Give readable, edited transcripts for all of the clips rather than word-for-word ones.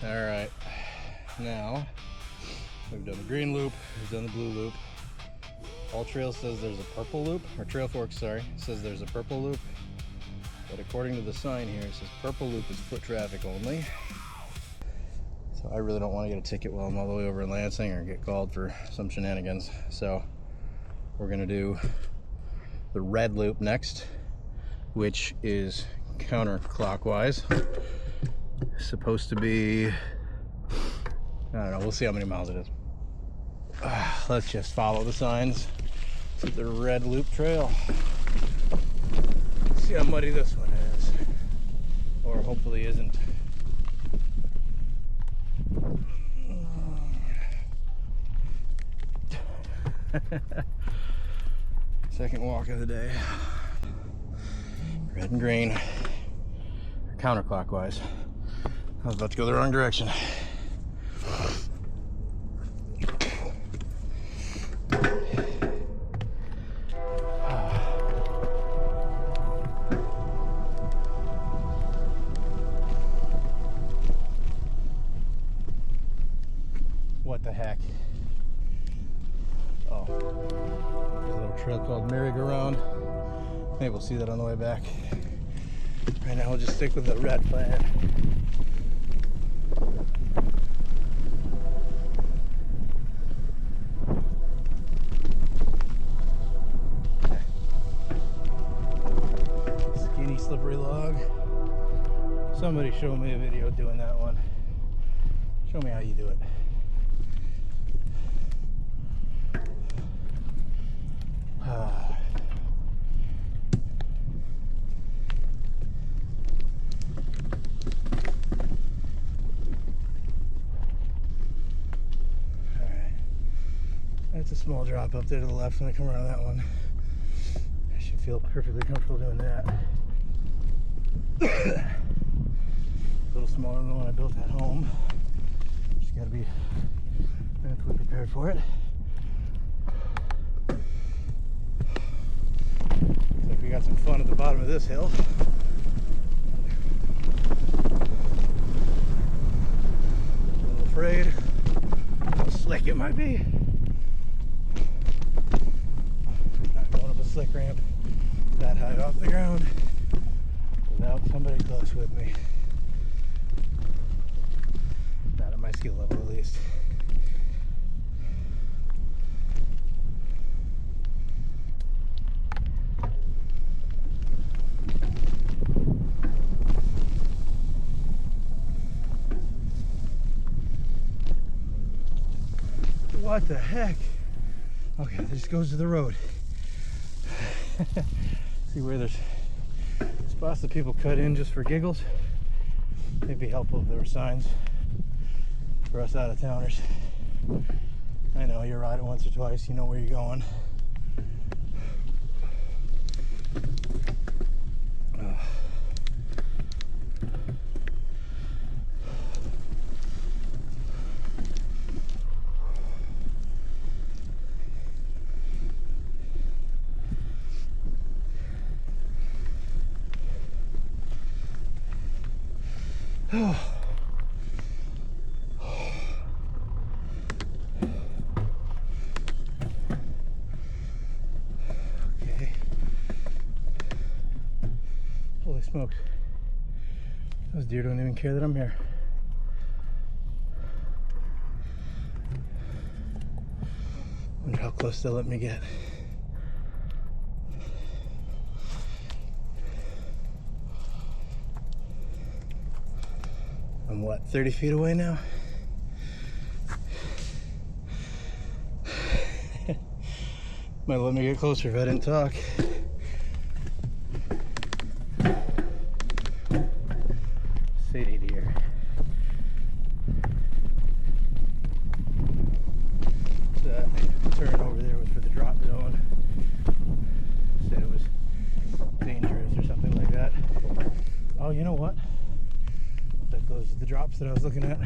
All right, now we've done the green loop, we've done the blue loop. All Trail says there's a purple loop, or Trail Forks, sorry, says there's a purple loop. But according to the sign here, it says purple loop is foot traffic only. So I really don't want to get a ticket while I'm all the way over in Lansing or get called for some shenanigans. So we're gonna do the red loop next, which is counterclockwise. Supposed to be, I don't know, we'll see how many miles it is. Let's just follow the signs to the red loop trail. See how muddy this one is, or hopefully isn't. Second walk of the day. Red and green, counterclockwise. I was about to go the wrong direction. What the heck? Oh, there's a little trail called Merry-Go-Round. Maybe we'll see that on the way back. Right now we'll just stick with the red plan. Skinny, slippery log. Somebody show me a video doing that one. Show me how you do it. It's a small drop up there to the left when I come around that one. I should feel perfectly comfortable doing that. A little smaller than the one I built at home. Just gotta be mentally prepared for it. Looks like we got some fun at the bottom of this hill. A little afraid how slick it might be. Slick ramp that high off the ground without somebody close with me. Not at my skill level, at least. What the heck? Okay, this goes to the road. See where there's spots that people cut in just for giggles. It'd be helpful if there were signs for us out of towners. I know you ride it once or twice, you know where you're going. Okay. Holy smokes. Those deer don't even care that I'm here. Wonder how close they'll let me get. I'm what, 30 feet away now? Might let me get closer if I didn't talk. City deer. That turn over there was for the drop zone. Said it was dangerous or something like that. Oh, you know what? Those are the drops that I was looking at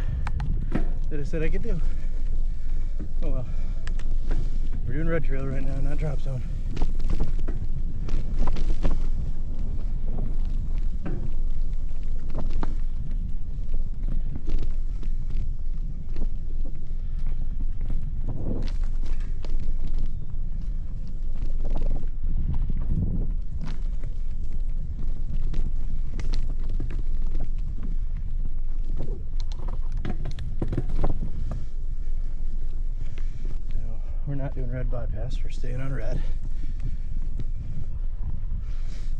that I said I could do. Oh well. We're doing red trail right now, not drop zone. not doing red bypass. We're staying on red.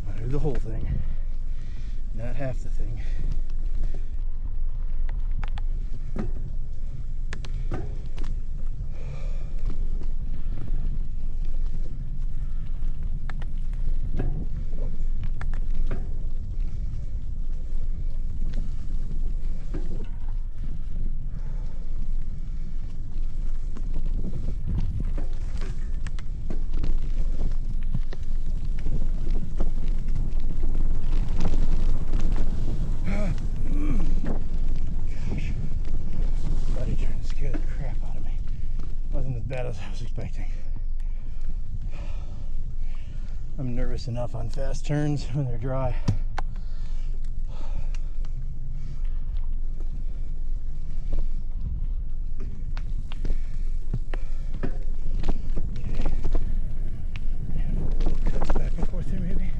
I'll do the whole thing, not half the thing. As I was expecting. I'm nervous enough on fast turns when they're dry. Okay. Little cuts back and forth here maybe.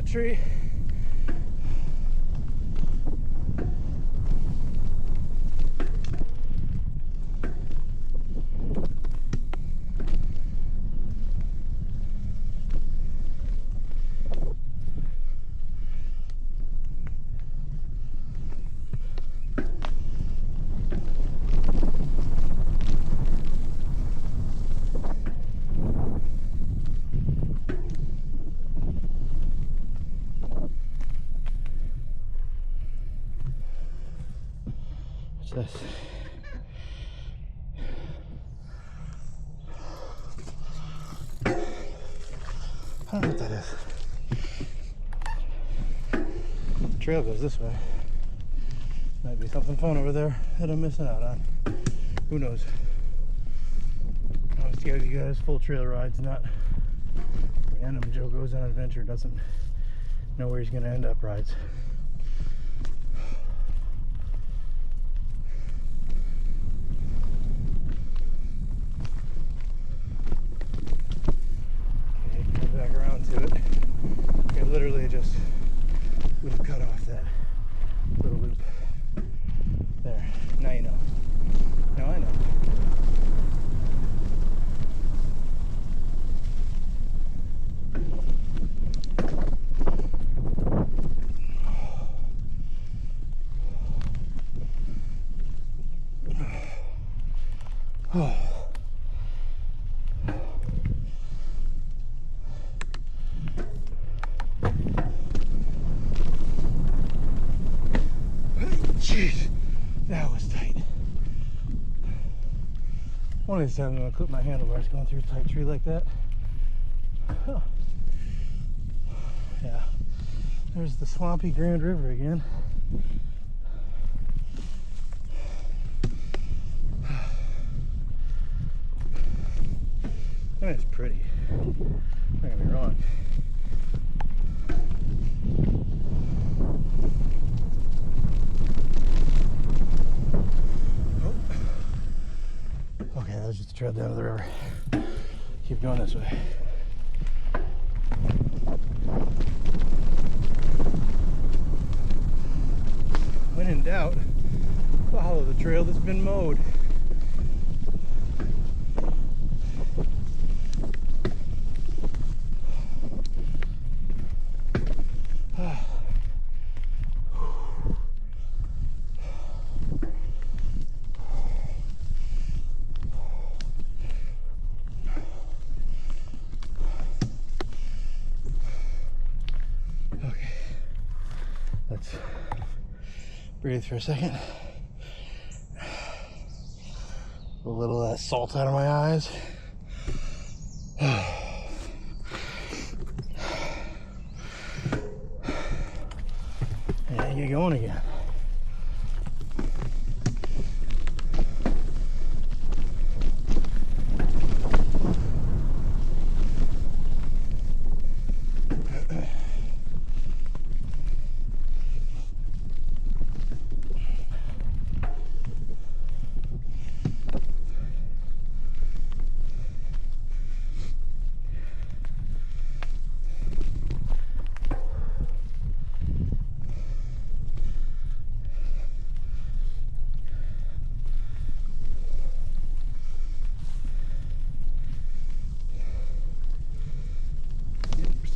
Tree. This. I don't know what that is. The trail goes this way. Might be something fun over there that I'm missing out on. Who knows? I always give you guys full trail rides, not random Joe goes on an adventure, doesn't know where he's going to end up rides. Literally just would have cut off that little loop there. Now you know. Now I know. Oh. Jeez, that was tight. One of these times I'm going to clip my handlebars going through a tight tree like that. Huh. Yeah, there's the swampy Grand River again. I mean, it's pretty. Don't get me wrong. Okay, that was just a trail down to the river. Keep going this way. When in doubt, follow the trail that's been mowed. Let's breathe for a second. A little of that salt out of my eyes. And get going again.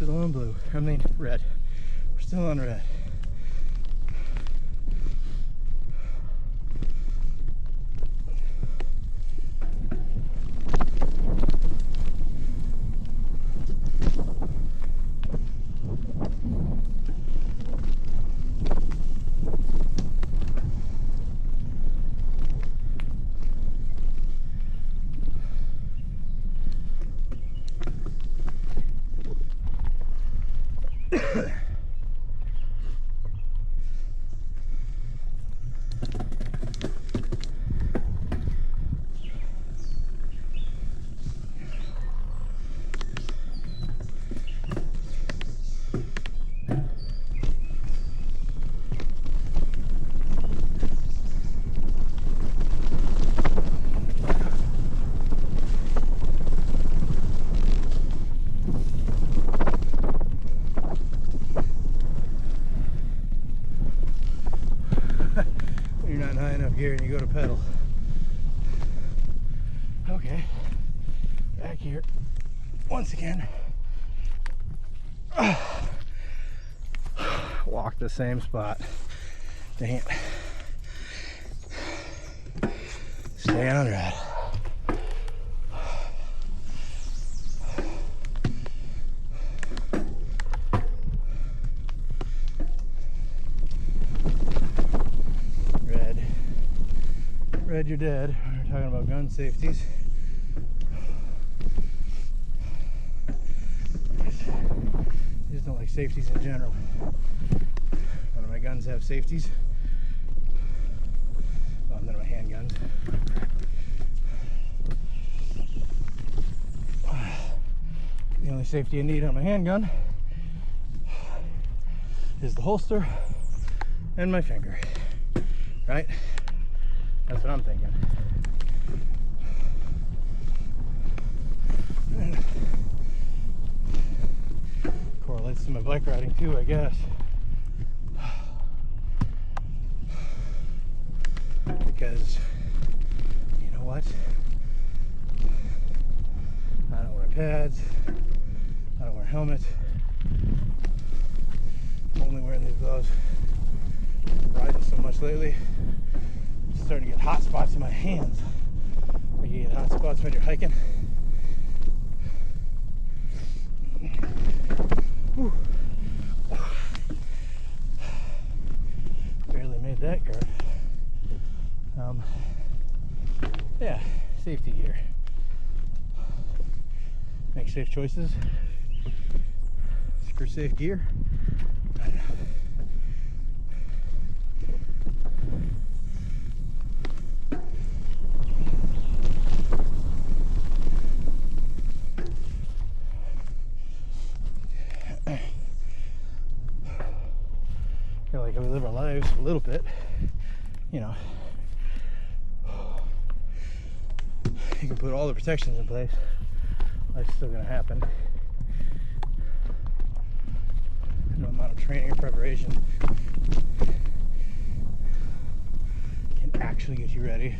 still on blue. I mean red. We're still on red. You're not in high enough gear and you go to pedal. Okay, back here once again. Walk the same spot. Dang it. Stay on red. Red, you're dead. We're talking about gun safeties. I just don't like safeties in general. None of my guns have safeties. Well, none of my handguns. The only safety I need on my handgun is the holster and my finger, right? That's what I'm thinking. Correlates to my bike riding too, I guess. Because, you know what? I don't wear pads. I don't wear helmets. I'm only wearing these gloves. I'm riding so much lately. Starting to get hot spots in my hands. Like you get hot spots when you're hiking. Whew. Barely made that curve. Yeah, safety gear. Make safe choices. Screw safe gear. Like we live our lives a little bit, you know, you can put all the protections in place, life's still going to happen. No amount of training or preparation can actually get you ready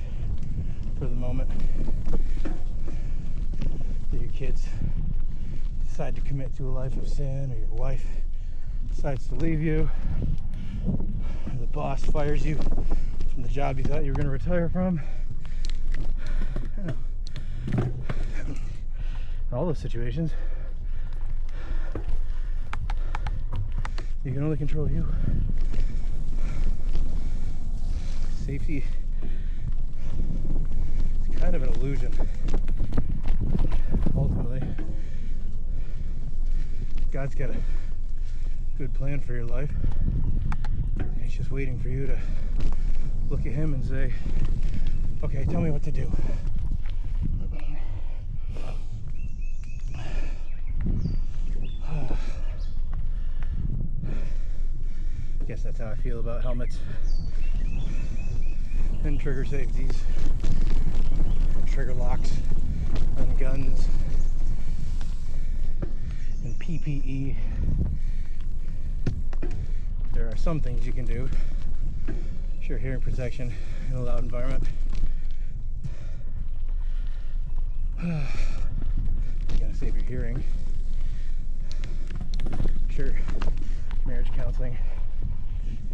for the moment that your kids decide to commit to a life of sin, or your wife decides to leave you, or the boss fires you from the job you thought you were going to retire from. In all those situations, you can only control you. Safety is kind of an illusion. Ultimately, God's got a good plan for your life. And He's just waiting for you to look at Him and say, okay, tell me what to do. Guess that's how I feel about helmets and trigger safeties and trigger locks on guns and PPE. There are some things you can do. Sure, hearing protection in a loud environment. You're gonna save your hearing. sure marriage counseling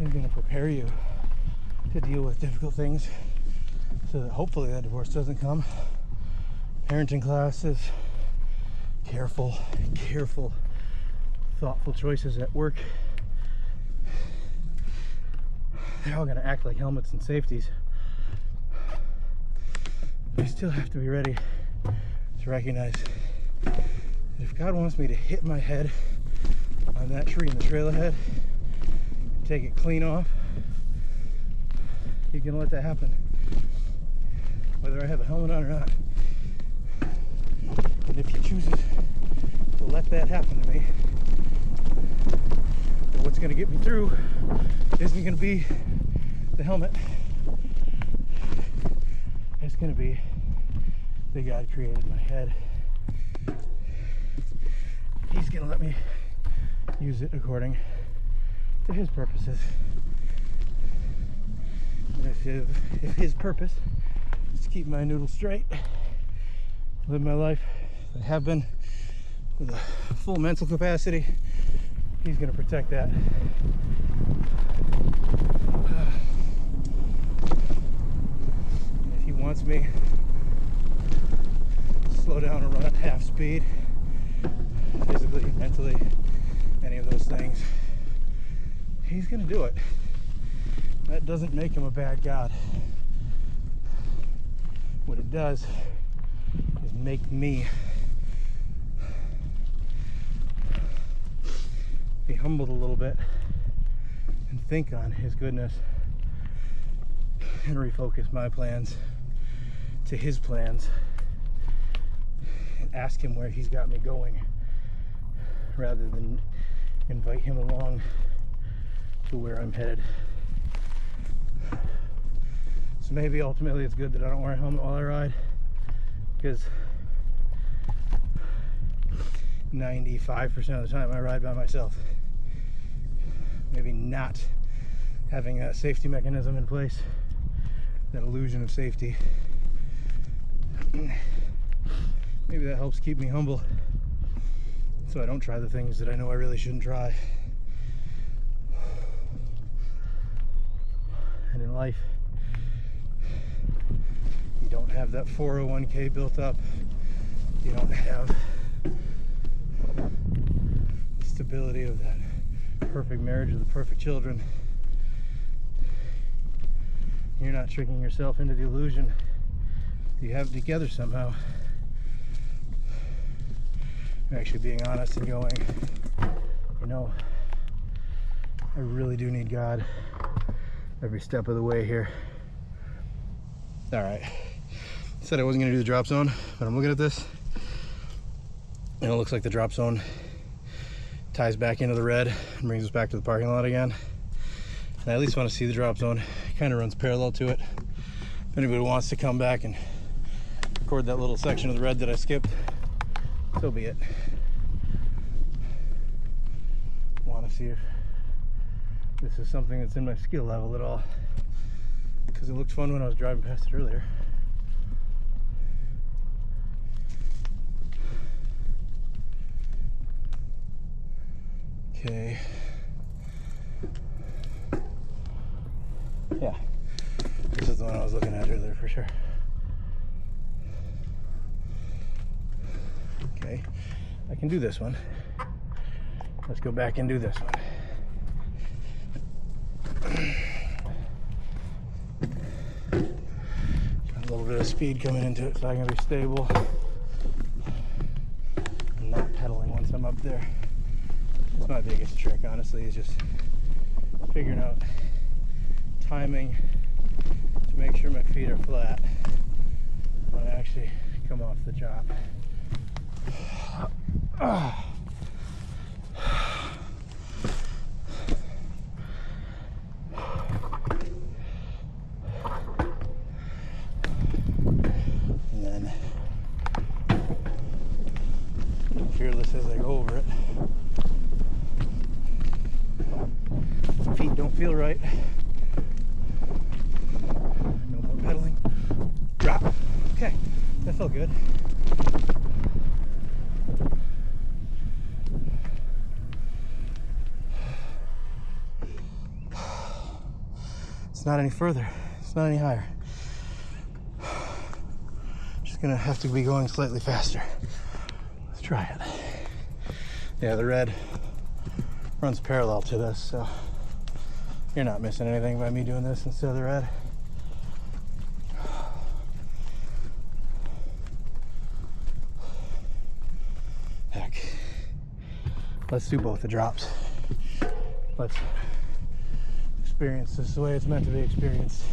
is going to prepare you to deal with difficult things so that hopefully that divorce doesn't come. Parenting classes, careful, thoughtful choices at work. They're all going to act like helmets and safeties. I still have to be ready to recognize that if God wants me to hit my head on that tree in the trail ahead and take it clean off, He's going to let that happen, whether I have a helmet on or not. And if He chooses to let that happen to me, then what's going to get me through isn't going to be the helmet. It's going to be that God created my head. He's going to let me use it according to His purposes. And if His purpose is to keep my noodle straight, live my life as I have been with a full mental capacity, He's going to protect that. If He wants me to slow down or run at half speed, physically, mentally, any of those things, He's going to do it. That doesn't make Him a bad God. What it does is make me be humbled a little bit and think on His goodness and refocus my plans to His plans and ask Him where He's got me going, rather than invite Him along to where I'm headed. So maybe ultimately it's good that I don't wear a helmet while I ride, because 95% of the time I ride by myself. Maybe not having that safety mechanism in place, that illusion of safety, maybe that helps keep me humble, so I don't try the things that I know I really shouldn't try. And in life, you don't have that 401k built up. You don't have the stability of that perfect marriage with the perfect children. You're not tricking yourself into the illusion you have it together somehow. You're actually being honest and going, you know, I really do need God every step of the way here. All right. Said I wasn't going to do the drop zone, but I'm looking at this, and it looks like the drop zone ties back into the red and brings us back to the parking lot again. And I at least want to see the drop zone. It kind of runs parallel to it. If anybody wants to come back and record that little section of the red that I skipped, so be it. Want to see if this is something that's in my skill level at all, because it looked fun when I was driving past it earlier. Okay. Yeah, this is the one I was looking at earlier for sure. Okay, I can do this one. Let's go back and do this one. Got a little bit of speed coming into it, so I'm gonna be stable. I'm not pedaling once I'm up there. That's my biggest trick, honestly, is just figuring out timing to make sure my feet are flat when I actually come off the chop. And then fearless as I go over it. Feet don't feel right. No more pedaling. Drop. Okay, that felt good. not any further. It's not any higher. Just gonna have to be going slightly faster. Let's try it. Yeah, the red runs parallel to this, so you're not missing anything by me doing this instead of the red. Heck, let's do both the drops. Let's experience this the way it's meant to be experienced.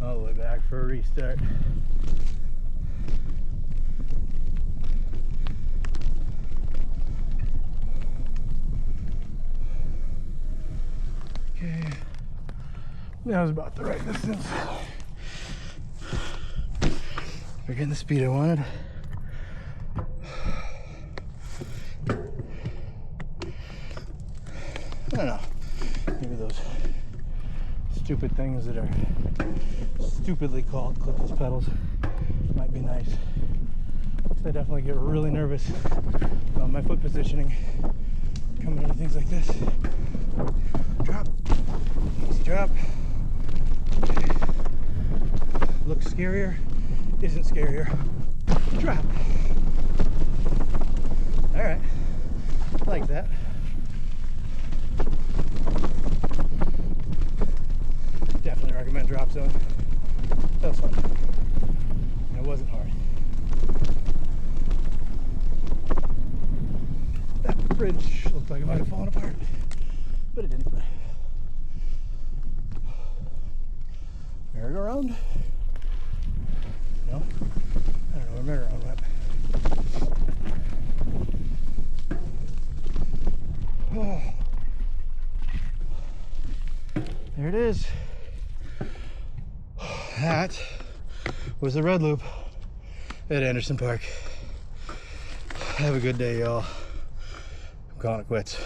All the way back for a restart. Okay, that was about the right distance. We're getting the speed I wanted. I don't know, maybe those stupid things that are stupidly called clipless pedals might be nice. So I definitely get really nervous about my foot positioning coming into things like this. Drop, easy drop. Looks scarier, isn't scarier. Drop. All right, I like that. Definitely recommend drop zone. That was fun. And it wasn't hard. That bridge looked like it might have fallen apart, but it didn't. Merry-go-round? No? I don't know where merry-go-round went. Oh. There it is. That was the red loop at Anderson Park. Have a good day, y'all. I'm calling it quits.